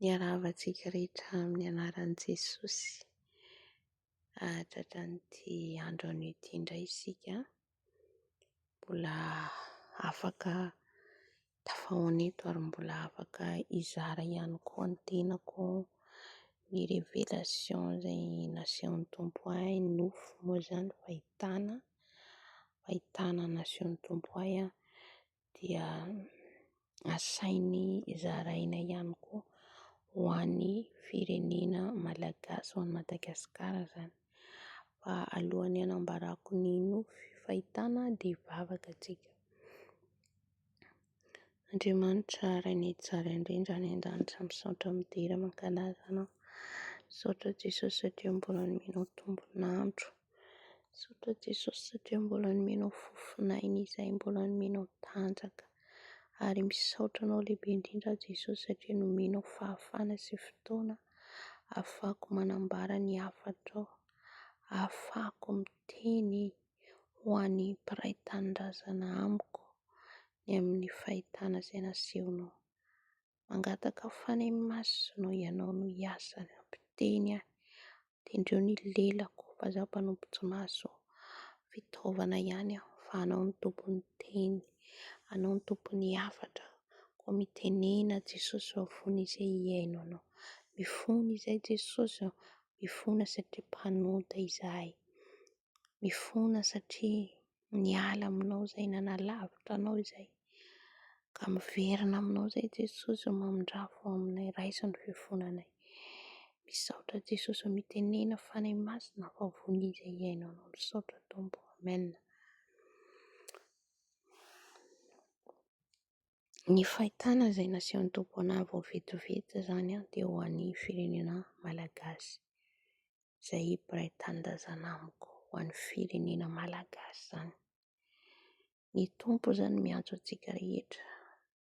Niaravantsika rehetra amin'ny anaran'i Jesosy. Tratran'ity andro an'ity indray isika mbola afaka tafahoana eto ary mbola afaka hizara ihany koa ny tenako ny révélation izay nasehon'ny Tompo ahy, nofo moa izany fahitana nasehon'ny Tompo ahy dia asainy zaraina ihany koa ho an'ny firenena malagasy, ho an'i Madagasikara izany. Fa alohan'ny hanambarako ny nofo fahitana dia hivavaka tsika. Andriamanitra Rainay tsara indrindra any an-danitra, misaotra midera mankalaza anao. Misaotra Jesosy satria mbola nomenao tombon'andro. Misaotra Jesosy satria mbola nomenao fofinaina izay mbola nomenao tanjaka. Ary misaotra anao lehibe indrindra Jesosy satria nomenao fahafana sy fotoana ahafahako manambara ny hafatrao, ahafahako miteny ho an'ny mpiray tanindrazana amiko ny amin'ny fahitana izay nasehonao. Mangataka fanahy masonao ianao no hiasa ampiteny ahy, tendreo ny lelako fa izaho mpanompo tsy mahazo fitaovana ihany aho, fa anao ny tompon'ny teny, anao ny tompon'ny hafatra. Koa mitenena Jesosy vavony izay hiaino anao. Mifona izay Jesosy aho, mifona satria mpanota izahay, mifona satria niala aminao izay, nanalavitra anao izay, ka miverina aminao izay Jesosy mamindrafo aminay, raisa ny fifonanay. Misaotra Jesosy mitenena fanahy masina vavony izay hiaino anao. Misaotra Tompo. Amen. Ny fahitana izay nasehon'ny Tompo anahy vao vetivety izany dia ho an'ny firenena malagasy, izay mpiray tanindrazana amiko, ho an'ny firenena malagasy izany. Ny Tompo izany miantso antsika rehetra,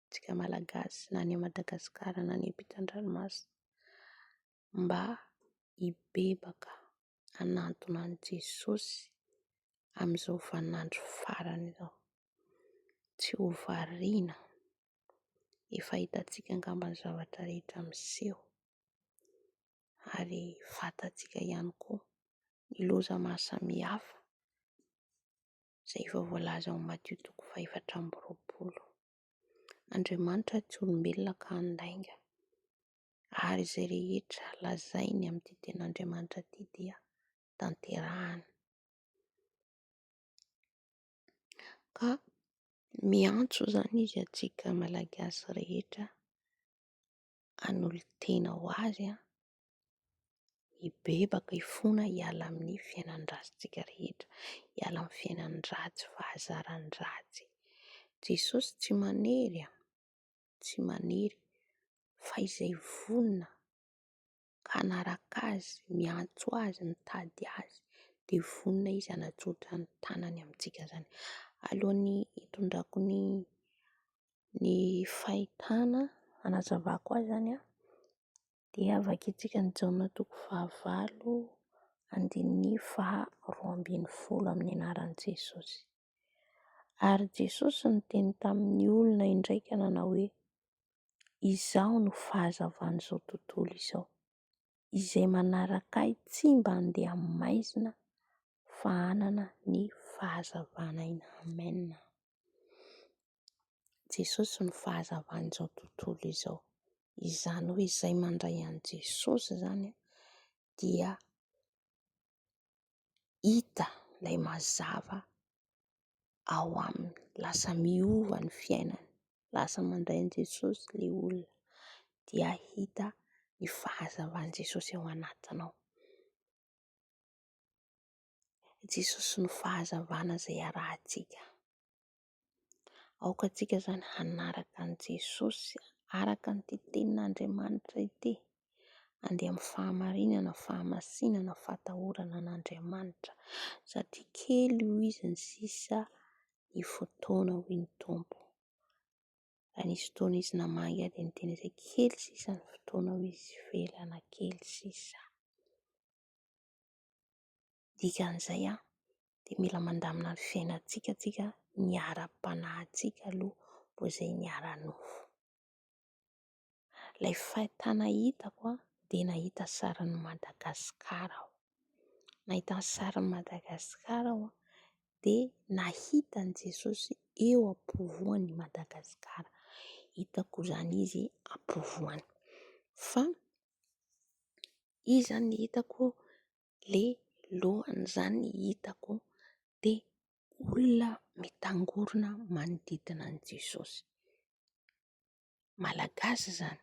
antsika malagasy na any Madagasikara na any ampitan-dranomasina, mba hibebaka hanantona an'i Jesosy amin'izao vaninandro farany izao. Tsy ho variana, efa hitantsika angamba ny zavatra rehetra miseho, ary fantatsika ihany koa ny loza mahasamihafa izay efa voalaza ao amin'ny Matio 4:20. Andriamanitra tsy olombelona ka handainga, ary izay rehetra lazainy amin'ity ten'Andriamanitra ity dia tanterahana. Ka miantso izany izy antsika malagasy rehetra hanolintena ho azy, hibebaka, hifona hiala amin'ny fiainan-dratsintsika rehetra, hiala amin'ny fiainan-dratsy, fahazaran-dratsy. Jesosy tsy manery, tsy manery fa izay vonona ka hanaraka azy, miantso azy, mitady azy, dia vonona izy hanatsotra ny tanany amintsika izany. Alohan'ny hitondrako ny fahitana hanazavako azy izany dia vakintsika ny Jaona 5:12 amin'ny anaran'i Jesosy. Ary Jesosy niteny tamin'ny olona indraikana hoe, izaho no fahazavana izao tontolo izao, izay manaraka ahy tsy mba handeha amin'ny maizina fa hanana ny fahazavana aina. Amen. Jesosy no fahazavana izao tontolo izao. Izany hoe izay mandray an'i Jesosy izany dia hita ilay mazava ao aminy, lasa miova ny fiainany, lasa mandray an'i Jesosy ilay olona, dia hita ny fahazavan'i Jesosy ao anatinao. Jesosy no fahazavana izay arahantsika. Aoka antsika izany hanaraka an'i Jesosy, araka an'ity tenin'Andriamanitra ity, andeha amin'ny fahamarinana, fahamasinana, fahatahorana an'Andriamanitra, satria kely hoy izy ny sisa ny fotoana hoy ny Tompo. Raha nisy fotoana izy namagy dia niteny izay, kely sisa ny fotoana hoy izy velana, kely sisa. Dikan'izay dia mila mandamina ny fiainantsika tsika, niara-panahintsika aloha, vao izay niara-nofo. Ilay fahitana hitako dia nahita sarin'i Madagasikara aho. Nahita ny sarin'i Madagasikara aho dia nahita an'i Jesosy eo ampovoan'i Madagasikara. Hitako izany izy ampovoany. Fa izy zany ny hitako, le lohan'izany ny hitako dia olona mitangorona manodidina an'i Jesosy. Malagasy izany,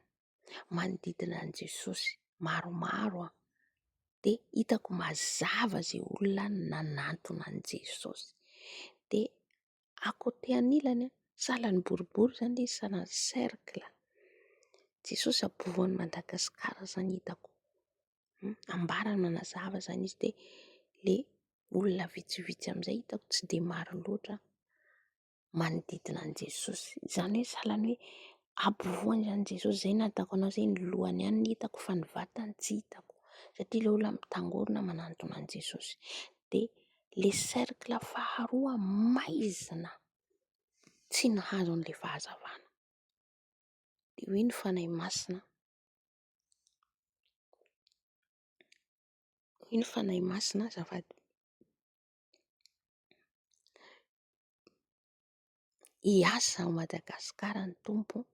manodidina an'i Jesosy maromaro dia hitako mazava izay olona nanantona an'i Jesosy. Dia à-côté anilany sahalan'ny boribory izany izy, sahalan'ny cercle. Jesosy ampovoan'i Madagasikara izany hitako. Ambarany manazava izany izy dia le olona vitsivitsy amin'izay hitako tsy dia maro loatra manodidina an'i Jesosy. Izany hoe sahalan'ny hoe ampovoany izany Jesosy. Izay nahitako anao izay ny lohany ihany no hitako fa ny vatany tsy hitako. Satria ilay olona mitangorona manantona an'i Jesosy. Dia le cercle faharoa maizina tsy nahazo an'ilay fahazavana. Dia hoe ny fanahy masina, hoe ny fanahy masina azafady, hiasa ao Madagasikara ny Tompo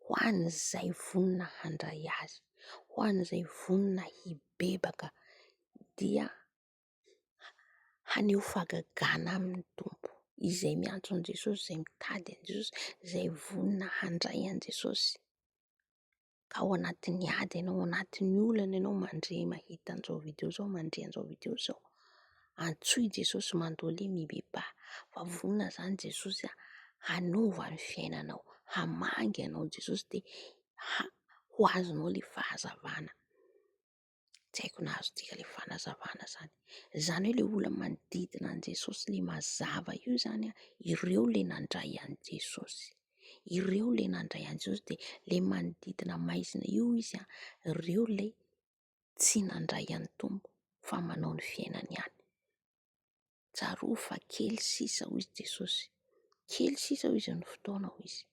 ho an'izay vonona handray azy, ho an'izay vonona hibebaka dia haneho fahagagana amin'ny Tompo. Izay miantso an'i Jesosy, izay mitady an'i Jesosy, izay vonona handray an'i Jesosy. Ka ao anatin'ny ady ianao, ao anatin'ny olana ianao mandre mahita an'izao video izao, mandre an'izao video izao. Antsoy Jesosy mandolia mibeba. Fa vonona izany Jesosy hanova ny fiainanao, hamangy anao Jesosy dia ho azonao ilay fahazavana. Tsy haiko nahazontsika ilay fanazavana izany. Izany hoe ilay olona manodidina an'i Jesosy ilay mazava io izany ireo ilay nandray an'i Jesosy. Ireo ilay nandray an'i Jesosy dia ilay manodidina maizina io izy ireo ilay tsy nandray an'ny Tompo fa manao ny fiainany ihany. Tsaroa fa kely sisa hoy izy Jesosy. Kely sisa hoy izy ny fotoana hoy izy.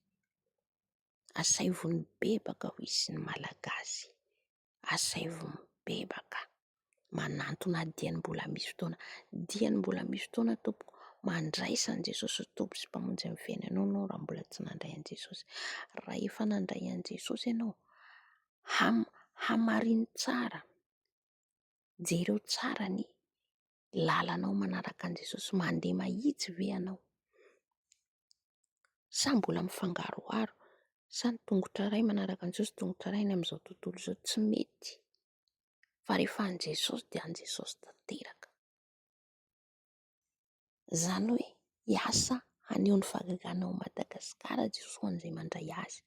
Asaivo ny bebaka hoy izy ny Malagasy. Asaivo ny bebaka. Manantona diany mbola misy fotoana. Diany mbola misy fotoana Tompoko. Mandraisan Jesosy Tompo sy mpamonjy amin'ny fiainanao ianao raha mbola tsy nandray an'i Jesosy. Raha efa nandray an'i Jesosy ianao, hamarino tsara. Jereo tsara ny lalanao manaraka an'i Jesosy. Mandeha mahitsy ve ianao? Sa mbola mifangaroharo? Sa ny tongotra iray manaraka an'i Jesosy, tongotra iray ny amin'izao tontolo izao? Tsy mety. Fa rehefa an'i Jesosy dia an'i Jesosy tanteraka. Izany hoe hiasa haneho ny fahagagana ao Madagasikara Jesosy ho an'izay mandray azy.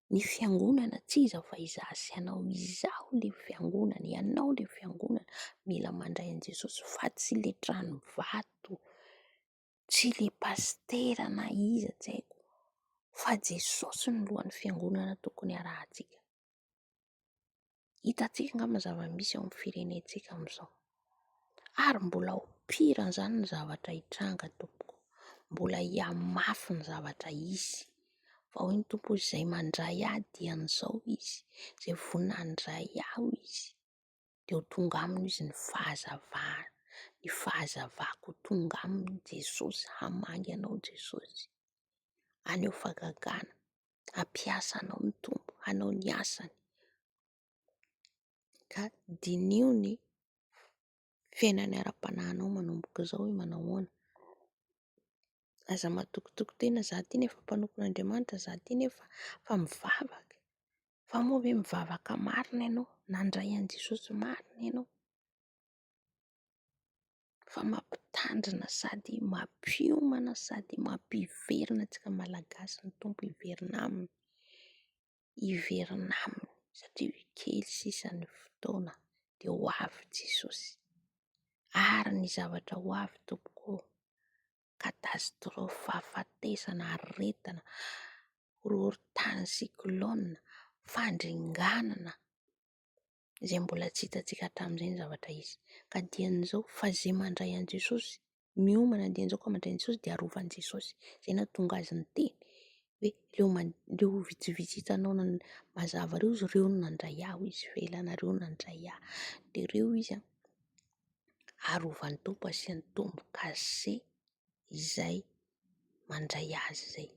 Ny fiangonana tsy iza fa izaho sy ianao. Izaho ilay fiangonana, ianao ilay fiangonana mila mandray an'i Jesosy, fa tsy ilay trano vato, tsy ilay pastera na iza tsy haiko, fa Jesosy ny lohan'ny fiangonana tokony arahantsika. Hitantsika angamba zava-misy ao amin'ny firenentsika amin'izao. Ary mbola ho piran'izany ny zavatra hitranga Tompoko. Mbola hihamafy ny zavatra hisy. Fa hoy ny Tompo izay mandray ahy dian'izao izy, izay vonona handray ahy izy, dia ho tonga aminy izy ny fahazavana. Ny fahazavako tonga aminy Jesosy, hamangy anao Jesosy. Haneho fahagagana, hampiasa anao ny Tompo, hanao ny asany. Ka dinio ny fiainany ara-panahinao manomboka izao hoe manao ahoana. Aza matokitoko tena za ty nefa mpanokon'Andriamanitra, za ty nefa fa mivavaka. Fa moa ve mivavaka marina ianao? Nandray an'i Jesosy marina ianao? Fa mampitandrina sady mampiomana sady mampiverina antsika Malagasy ny Tompo hiverina aminy. Hiverina aminy satria kely sisa ny fotoana dia ho avy Jesosy. Ary ny zavatra ho avy Tompoko, katasitrophe, fahafatesana, aretana, horohorontany, cyclone, fandringanana, izay mbola tsy hitantsika hatramin'izay ny zavatra izy. Ka dian'izao fa izay mandray an'i Jesosy, miomana dian'izao ka mandray an'i Jesosy dia arovan'i Jesosy. Izay nahatonga azy niteny hoe leo vitsivitsy mazava reo no nandray aho izy velanareo nandray aho, de reo izy arovan'ny tompo asian'ny tombo kase izay mandray azy zay,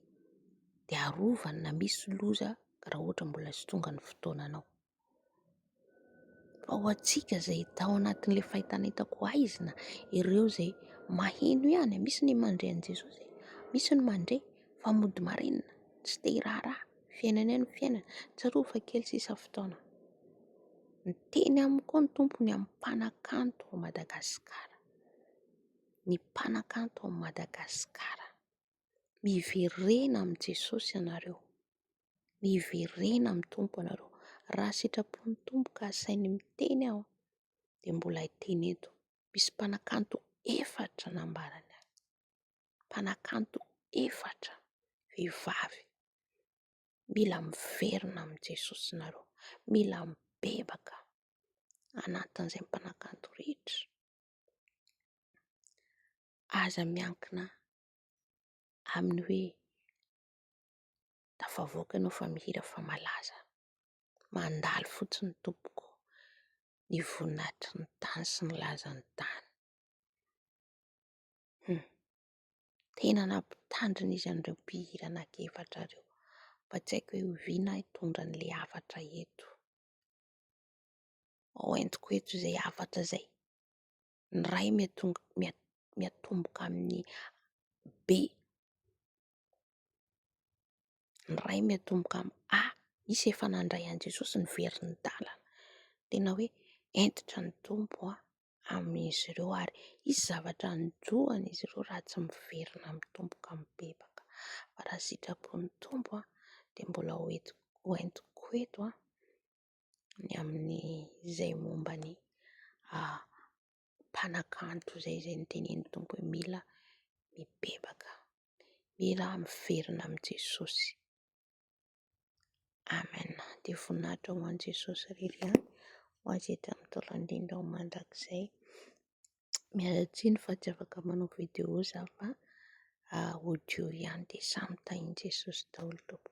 de arovany na misy loza raha ohatra mbola sy tonga ny fotoananao. Fa ho antsika zay tao anatin'le fahitana hitako aizina, ireo zay maheno ihany, misy ny mandray an' Jesosy, misy ny mandray fa mody marenina, tsy te hiraharaha, fiainana ihany fiainana, tsarovy fa kely sisa fotoana. Miteny aminy koa ny tompo ny amin'ny mpanakanto ao Madagasikara, ny mpanakanto ao Madagasikara, miverena amin' Jesosy ianareo, miverena amin'ny tompo ianareo. Raha sitrapon'ny tompo ka sainy miteny aho de mbola hiteny eto, misy mpanakanto 4 nambarany any, mpanakanto 4 vehivavy. Mila miverina amin' Jesosy nareo, mila mibebaka anatin'izay mpanakanto rehetra. Aza miankina amin'ny hoe tafavoaka ianao fa mihira fa malaza, mandalo fotsiny ny tompoko ny voninahitry ny tany sy ny lazan'ny tany. Tena nampitandrina izy an'ireo mpihira anankefatra reo, fa tsy haiko hoe oviana hitondra an'le hafatra eto. Ao entiko eto izay hafatra zay, ny ray miatomboka amin'ny B, ny ray miatomboka amin'ny A, misy efa nandray an' Jesosy ny verin'ny dalana. Tena hoe entitra ny tompo amin'izy ireo ary hisy zavatra anjoany izy ireo raha tsy miverina amin'ny tompo ka mibebaka. Fa raha sitrapon'ny tompo de mbola ho entiko eto ny amin'ny izay momba ny mpanakanto izay notenenin'ny tompo hoe mila mibebaka, mila miverina amin' Jesosy. Amen. De voninahitra ho an' Jesosy irery ihany ho azy eto amin'ny taolo indrindra ao mandrakizay. Miala tsiny fa tsy afaka manao video za fa audio ihany, de samy tahin'i Jesosy daholo tompoko.